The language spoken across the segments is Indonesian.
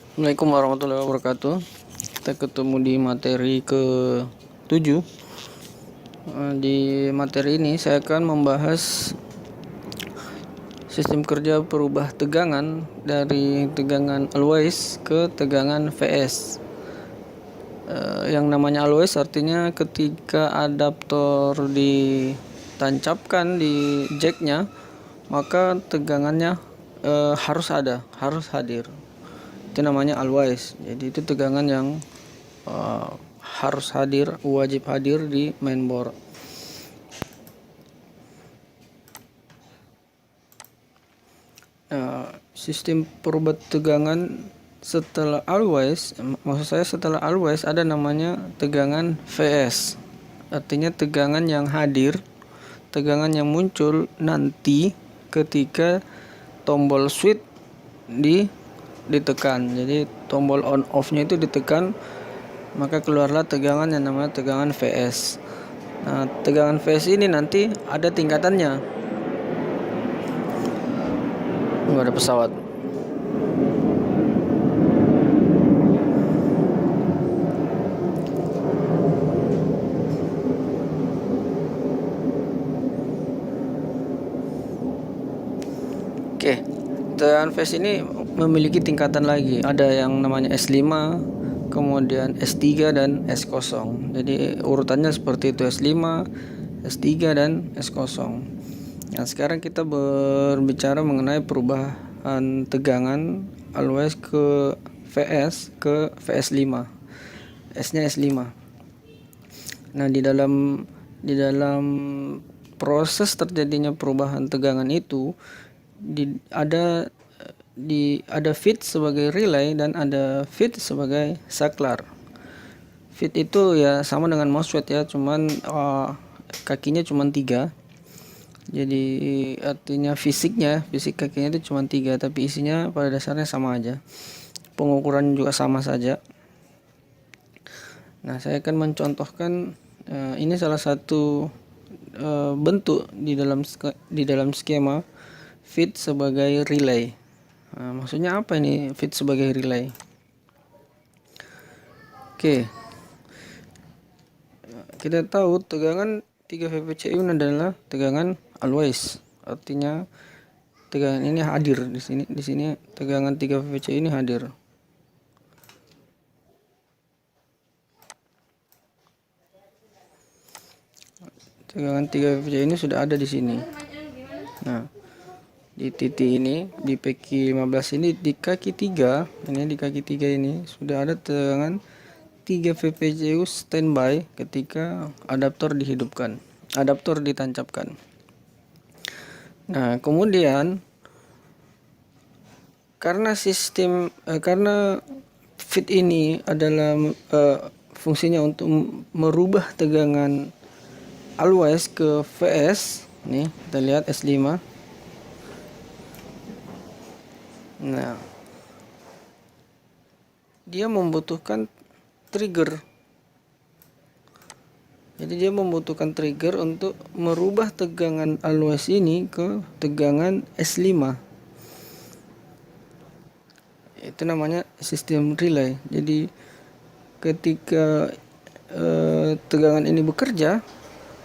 Assalamualaikum warahmatullahi wabarakatuh. Kita ketemu di materi ke-7. Di materi ini saya akan membahas sistem kerja perubah tegangan dari tegangan always ke tegangan VS. Yang namanya always artinya ketika adaptor ditancapkan di jacknya, maka tegangannya harus hadir. Itu namanya always. Jadi itu tegangan yang harus hadir, wajib hadir di mainboard. Sistem perubah tegangan setelah always, setelah always ada namanya tegangan VS. Artinya tegangan yang hadir, tegangan yang muncul nanti ketika tombol switch ditekan. Jadi tombol on off-nya itu ditekan, maka keluarlah tegangan yang namanya tegangan VS. Nah, tegangan VS ini nanti ada tingkatannya. Nggak ada pesawat. Oke, tegangan VS ini memiliki tingkatan lagi. Ada yang namanya S5, kemudian S3 dan S0. Jadi urutannya seperti itu, S5, S3 dan S0. Nah, sekarang kita berbicara mengenai perubahan tegangan always ke VS ke VS5. S-nya S5. Nah, di dalam proses terjadinya perubahan tegangan itu ada feed sebagai relay dan ada feed sebagai saklar. Feed itu ya sama dengan MOSFET ya, cuman kakinya cuma 3. Jadi artinya fisik kakinya itu cuma 3, tapi isinya pada dasarnya sama aja. Pengukuran juga sama saja. Nah, saya akan mencontohkan ini salah satu bentuk di dalam skema feed sebagai relay. Nah, maksudnya apa ini feed sebagai relay? Oke. Kita tahu tegangan 3 VPCU adalah tegangan always. Artinya tegangan ini hadir di sini. Di sini tegangan 3 VPCU ini hadir. Tegangan 3 VPCU ini sudah ada di sini. Nah, di titik ini di PQ15 ini di kaki 3, ini di kaki 3 ini sudah ada tegangan 3 VPCU standby ketika adaptor ditancapkan. Nah, kemudian karena feed ini adalah fungsinya untuk merubah tegangan always ke VS. Nih, kita lihat S5. Nah, dia membutuhkan trigger. Jadi dia membutuhkan trigger untuk merubah tegangan always ini ke tegangan S5. Itu namanya sistem relay. Jadi ketika tegangan ini bekerja,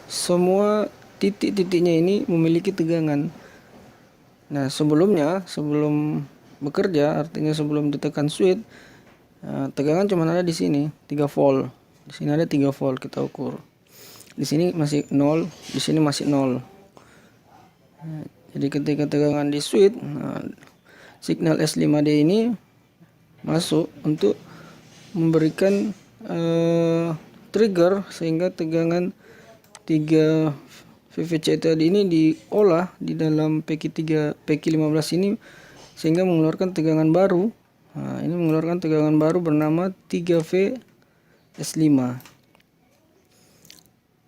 semua titik-titiknya ini memiliki tegangan. Nah, sebelum bekerja, artinya sebelum ditekan switch, tegangan cuma ada di sini 3 volt. Di sini ada 3 volt, kita ukur. Di sini masih 0, di sini masih 0. Jadi ketika tegangan di switch, signal S5D ini masuk untuk memberikan trigger sehingga tegangan 3 VVC tadi ini diolah di dalam PQ15 ini sehingga mengeluarkan tegangan baru. Nah, ini mengeluarkan tegangan baru bernama 3V S5.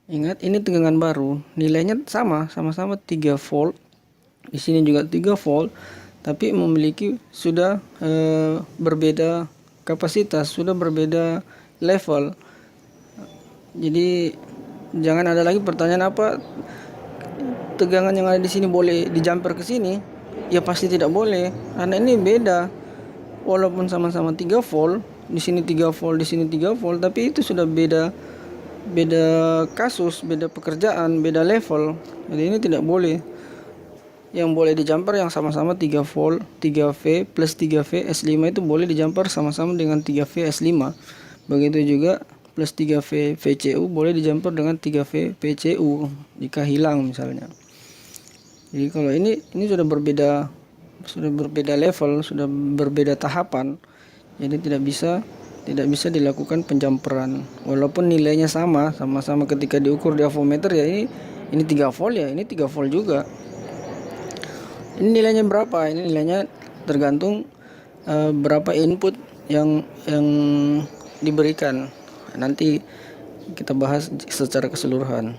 Ingat, ini tegangan baru, nilainya sama-sama 3 volt. Di sini juga 3 volt, tapi memiliki sudah berbeda kapasitas, sudah berbeda level. Jadi jangan ada lagi pertanyaan apa tegangan yang ada di sini boleh dijumper ke sini. Ya pasti tidak boleh, karena ini beda. walaupun sama-sama 3 volt, di sini 3 volt, di sini 3 volt, tapi itu sudah beda kasus, beda pekerjaan, beda level. Jadi ini tidak boleh. Yang boleh di jumper yang sama-sama 3 volt, 3V plus 3V S5 itu boleh di jumper sama-sama dengan 3V S5. Begitu juga plus 3V VCU boleh di jumper dengan 3V PCU jika hilang misalnya. Jadi kalau ini sudah berbeda level, sudah berbeda tahapan. Jadi tidak bisa dilakukan penjamperan walaupun nilainya sama-sama ketika diukur di avometer ya ini 3 volt ya ini 3 volt juga. Ini nilainya berapa? Ini nilainya tergantung berapa input yang diberikan. Nanti kita bahas secara keseluruhan.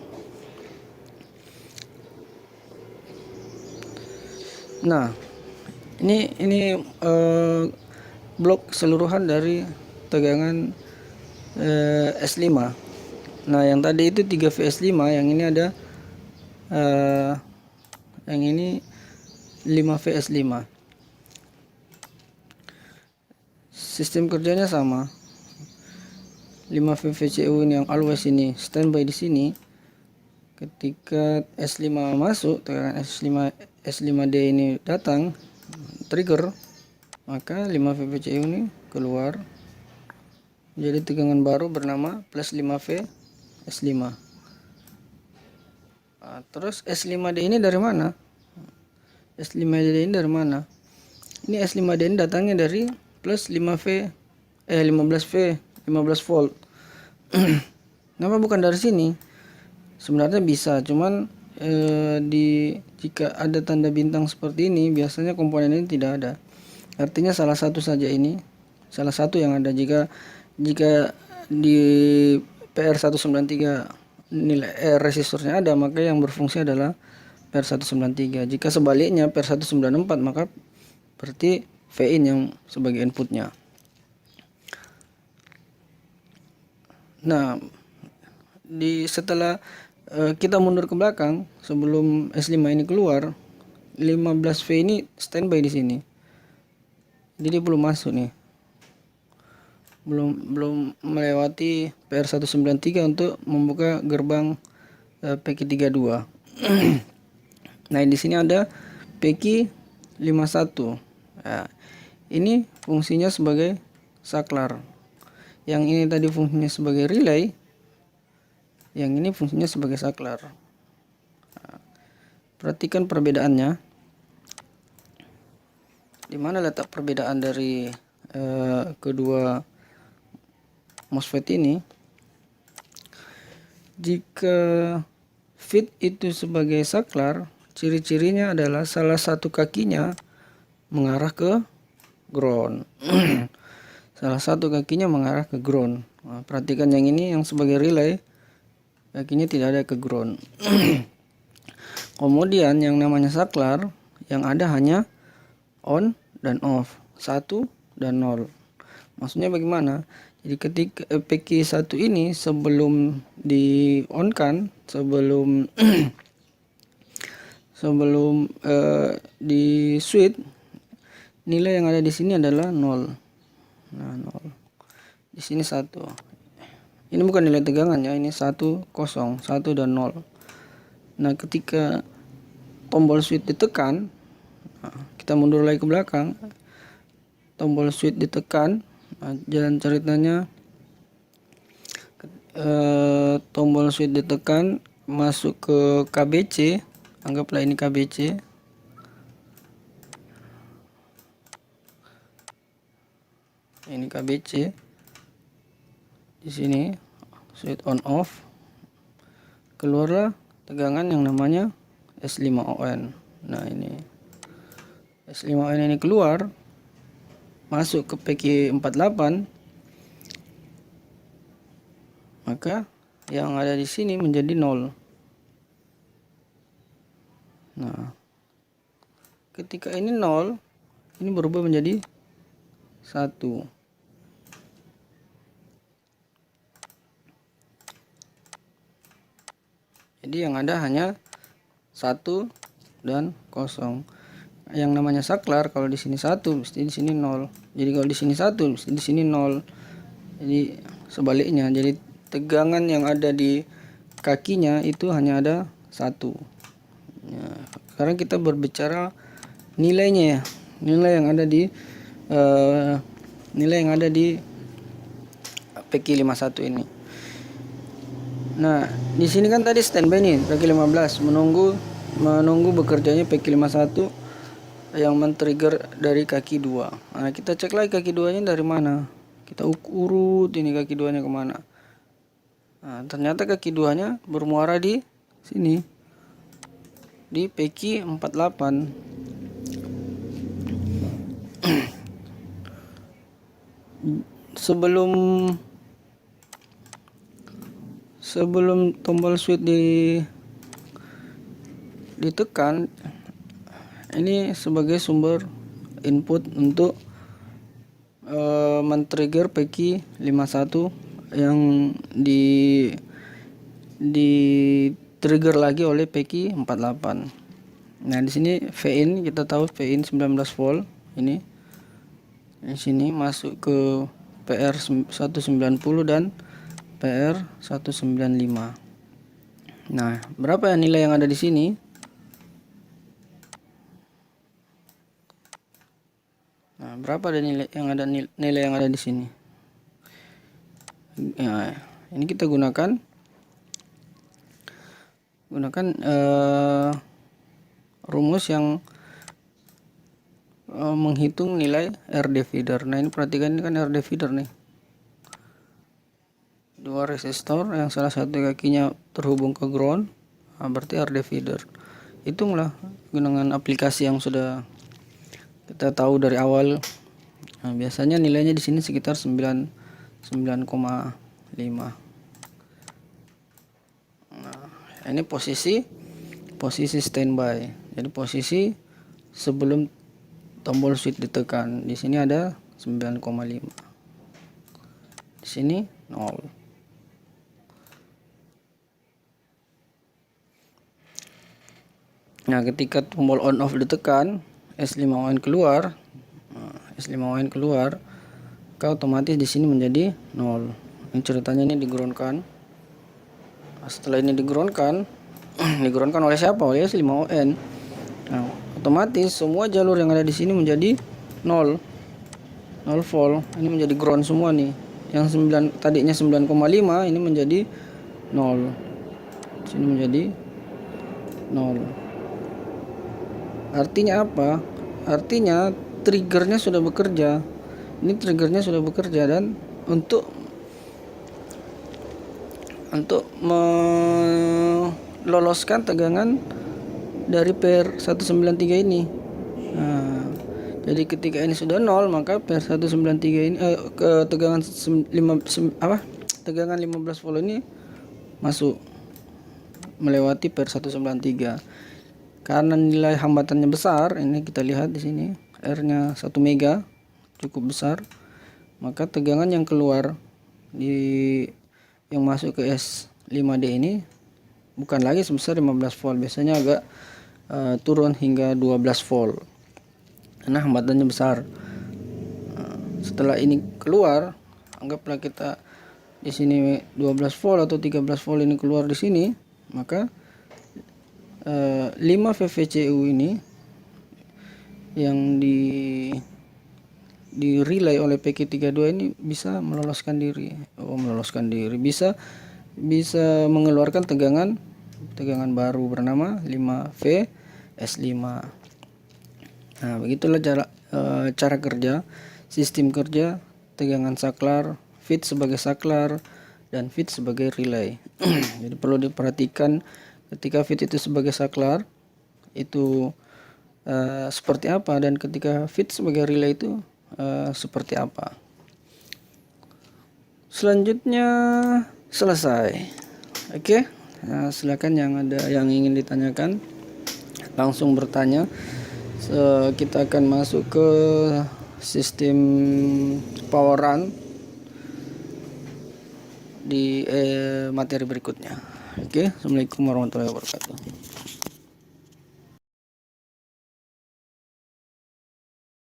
Nah, ini blok keseluruhan dari tegangan S5. Nah, yang tadi itu 3V S5, yang ini ada yang ini 5V S5. Sistem kerjanya sama. 5V VCU ini yang always ini standby di sini. Ketika S5 masuk, tegangan S5D ini datang, trigger, maka 5V VCU ini keluar. Jadi tegangan baru bernama plus 5V S5. Nah, terus S5D ini dari mana? S5D ini dari mana? Ini S5D ini datangnya dari plus 15V 15 volt. Kenapa bukan dari sini? Sebenarnya bisa, cuman jika ada tanda bintang seperti ini biasanya komponen ini tidak ada. Artinya salah satu saja ini, salah satu yang ada. Jika di PR193 nilai resistornya ada, maka yang berfungsi adalah PR193. Jika sebaliknya PR194, maka berarti Vin yang sebagai inputnya. Nah, setelah kita mundur ke belakang sebelum S5 ini keluar, 15V ini standby di sini. Jadi dia belum masuk nih. Belum melewati PR193 untuk membuka gerbang PQ32. Nah, di sini ada PQ51. Nah, ini fungsinya sebagai saklar. Yang ini tadi fungsinya sebagai relay. Yang ini fungsinya sebagai saklar. Nah, perhatikan perbedaannya. Di mana letak perbedaan dari kedua MOSFET ini? Jika feed itu sebagai saklar, ciri-cirinya adalah salah satu kakinya mengarah ke ground. Salah satu kakinya mengarah ke ground. Nah, perhatikan yang ini yang sebagai relay, kakinya tidak ada ke ground. Kemudian yang namanya saklar, yang ada hanya on dan off, 1 dan 0. Maksudnya bagaimana? Jadi ketika PQ1 ini sebelum di on kan, sebelum di switch, nilai yang ada di sini adalah 0. Nah, 0. Di sini 1. Ini bukan nilai tegangannya, ini 1, 0, 1 dan 0. Nah, ketika tombol switch ditekan, kita mundur lagi ke belakang, tombol switch ditekan, jalan ceritanya tombol switch ditekan, masuk ke KBC, anggaplah ini KBC. Ini KBC. Di sini switch on off, keluarlah tegangan yang namanya S5ON. Nah, ini S5ON ini keluar, masuk ke PQ48, maka yang ada di sini menjadi 0. Nah, ketika ini 0, ini berubah menjadi 1. Jadi yang ada hanya 1 dan 0. Yang namanya saklar, kalau di sini 1, mesti di sini 0. Jadi kalau di sini 1, di sini 0. Jadi sebaliknya. Jadi tegangan yang ada di kakinya itu hanya ada 1. Ya, sekarang kita berbicara nilainya ya. Nilai yang ada di nilai yang ada di PQ51 ini. Nah, di sini kan tadi standby nih, PQ15 menunggu bekerjanya PQ51 yang men-trigger dari kaki 2. Nah, kita cek lagi kaki 2-nya dari mana. Kita urut ini kaki 2-nya kemana. Nah, ternyata kaki 2-nya bermuara di sini. Di PQ48. Sebelum tombol switch ditekan, ini sebagai sumber input untuk men-trigger PQ51 yang di trigger lagi oleh PQ48. Nah, di sini Vin, kita tahu Vin 19 volt ini. Di sini masuk ke PR190 dan PR195. Nah, berapa ya nilai yang ada di sini? Nah, berapa ada nilai yang ada di sini? Ya, ini kita gunakan rumus yang menghitung nilai RD feeder. Nah, ini perhatikan, ini kan RD feeder nih. 2 resistor yang salah satu kakinya terhubung ke ground. Nah, berarti RD feeder. Hitunglah dengan aplikasi yang sudah kita tahu dari awal. Nah, biasanya nilainya di sini sekitar 9,5. Nah, ini posisi standby. Jadi posisi sebelum tombol switch ditekan. Di sini ada 9,5. Di sini 0. Nah, ketika tombol on off ditekan, S5ON keluar. Nah, S5ON keluar, maka otomatis di sini menjadi 0. Ini ceritanya ini digroundkan. Nah, setelah ini digroundkan, digroundkan oleh siapa? Oleh S5ON. Nah, otomatis semua jalur yang ada di sini menjadi 0 volt. Ini menjadi ground semua nih. Yang tadinya 9,5 ini menjadi 0. Sini menjadi 0. Artinya apa? Artinya triggernya sudah bekerja. Ini triggernya sudah bekerja, dan untuk meloloskan tegangan dari PR193 ini. Nah, jadi ketika ini sudah 0, maka PR193 ini tegangan 15 volt ini masuk melewati PR193. Karena nilai hambatannya besar, ini kita lihat di sini R-nya 1 mega, cukup besar, maka tegangan yang keluar yang masuk ke S5D ini bukan lagi sebesar 15 volt, biasanya agak turun hingga 12 volt karena hambatannya besar. Setelah ini keluar, anggaplah kita di sini 12 volt atau 13 volt ini keluar di sini, maka 5 VVCU ini yang di relay oleh PQ32 ini bisa meloloskan diri. Bisa mengeluarkan tegangan baru bernama 5V S5. Nah, begitulah cara kerja, sistem kerja tegangan saklar, feed sebagai saklar, dan feed sebagai relay. Jadi perlu diperhatikan ketika feed itu sebagai saklar itu seperti apa, dan ketika feed sebagai relay itu seperti apa. Selanjutnya selesai. Oke. Nah, silakan yang ingin ditanyakan langsung bertanya. Kita akan masuk ke sistem power run di materi berikutnya. Oke, assalamualaikum warahmatullahi wabarakatuh.